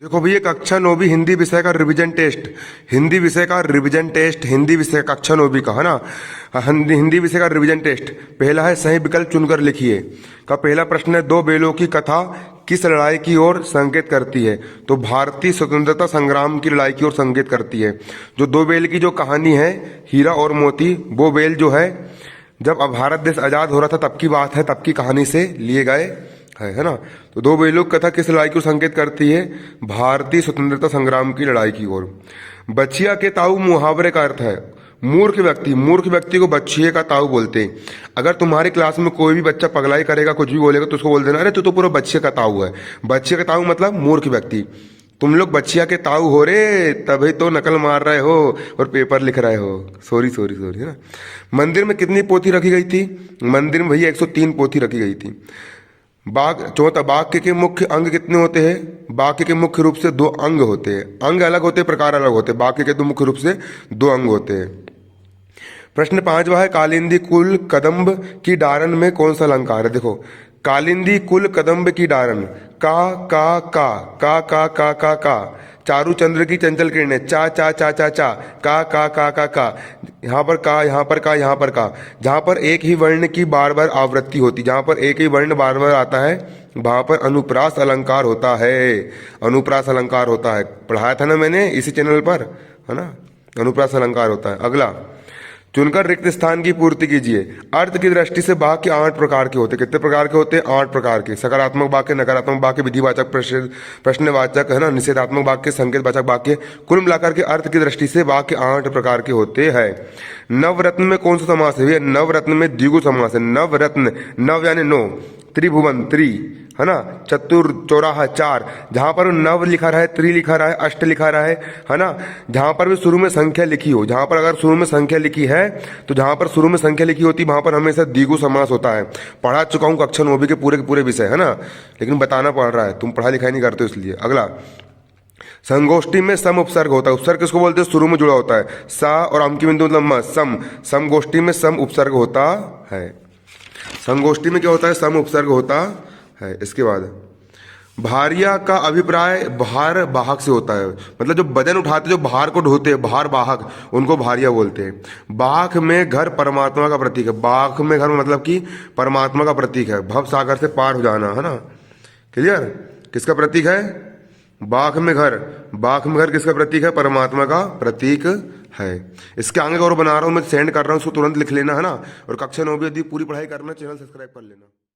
देखो भैया, कक्षा नौवीं हिंदी विषय का रिवीजन टेस्ट, हिंदी विषय का रिवीजन टेस्ट, हिंदी विषय कक्षा नौवीं का है ना। हिंदी विषय का रिवीजन टेस्ट पहला है सही विकल्प चुनकर लिखिए का पहला प्रश्न है, दो बेलों की कथा किस लड़ाई की ओर संकेत करती है? तो भारतीय स्वतंत्रता संग्राम की लड़ाई की ओर संकेत करती है। जो दो बेल की जो कहानी है, हीरा और मोती, वो बेल जो है जब भारत देश आजाद हो रहा था तब की बात है, तब की कहानी से लिए गए है ना। तो दो बेलों की कथा किस लड़ाई को संकेत करती है? भारतीय स्वतंत्रता संग्राम की लड़ाई की ओर। बछिया के ताऊ मुहावरे का अर्थ है मूर्ख व्यक्ति को बछिए का ताऊ बोलते हैं। अगर तुम्हारी क्लास में कोई भी बच्चा पगलाई करेगा, कुछ भी बोलेगा, तो उसको बोल देना, अरे तू तो पूरा बछिया का ताऊ है। बछिया का ताऊ मतलब मूर्ख व्यक्ति। तुम लोग बच्चिया के ताऊ हो रे, तभी तो नकल मार रहे हो और पेपर लिख रहे हो। सॉरी सॉरी सॉरी, है ना। मंदिर में कितनी पोथी रखी गई थी? मंदिर में भैया 103 पोथी रखी गई थी। बाघ चौथा, बाघ के मुख्य अंग कितने होते हैं? बाघ के मुख्य रूप से 2 अंग होते हैं। अंग अलग होते हैं, प्रकार अलग होते हैं। बाघ के तो मुख्य रूप से 2 अंग होते हैं। प्रश्न 5वां है, कालिंदी कुल कदम्ब की डारन में कौन सा अलंकार है? देखो, कालिंदी कुल कदम्ब की डारन, का चारू चंद्र की चंचल किरणें, चा चा चा चा चा, का यहाँ पर का, यहाँ पर का, यहाँ पर का। जहाँ पर एक ही वर्ण की बार बार आवृत्ति होती, जहाँ पर एक ही वर्ण बार बार आता है, वहां पर अनुप्रास अलंकार होता है। अनुप्रास अलंकार होता है, पढ़ाया था ना मैंने इसी चैनल पर, है ना। अनुप्रास अलंकार होता है। अगला, चुनकर रिक्त स्थान की पूर्ति कीजिए। अर्थ की दृष्टि से वाक्य 8 प्रकार के होते हैं। कितने प्रकार के होते हैं? 8 प्रकार के। सकारात्मक वाक्य, नकारात्मक वाक्य, विधिवाचक, प्रश्नवाचक, है ना, निषेधात्मक वाक्य, संकेतवाचक वाक्य। कुल मिलाकर के अर्थ की दृष्टि से वाक्य 8 प्रकार के होते हैं। नवरत्न में कौन सा समास है? नवरत्न में द्विगु समास है। नवरत्न, नव यानी 9, त्रिभुवन, है ना, चतुर, चौराहा, 4। जहां पर नव लिखा रहा है, त्रि लिखा रहा है, अष्ट लिखा रहा है ना। जहां पर भी शुरू में संख्या लिखी हो, जहां पर अगर शुरू में संख्या लिखी है, तो जहां पर शुरू में संख्या लिखी होती वहां पर हमेशा द्विगु समास होता है। पढ़ा चुका हूं कक्षा 9 के पूरे विषय, है ना, लेकिन बताना पड़ रहा है, तुम पढ़ा लिखा नहीं करते इसलिए। अगला, संगोष्ठी में सम उपसर्ग होता है। उपसर्ग किसको बोलते हैं? शुरू में जुड़ा होता है। सा और अम की बिंदु मतलब म, सम। समगोष्ठी में सम उपसर्ग होता है। संगोष्ठी में क्या होता है? सम उपसर्ग होता है। इसके बाद, भारिया का अभिप्राय भार वाहक से होता है। मतलब जो वजन उठाते, जो भार को ढोते हैं, भार वाहक, उनको भारिया बोलते हैं। बाघ में घर परमात्मा का प्रतीक है। बाघ में घर मतलब कि परमात्मा का प्रतीक है। भव सागर से पार हो जाना, है ना। क्लियर? किसका प्रतीक है? बाघ में घर। बाघ में घर किसका प्रतीक है? परमात्मा का प्रतीक है। इसके आगे और बना रहा हूं मैं, सेंड कर रहा हूं, उसको तुरंत लिख लेना, है ना। और कक्षा 9 यदि पूरी पढ़ाई करना, चैनल सब्सक्राइब कर लेना।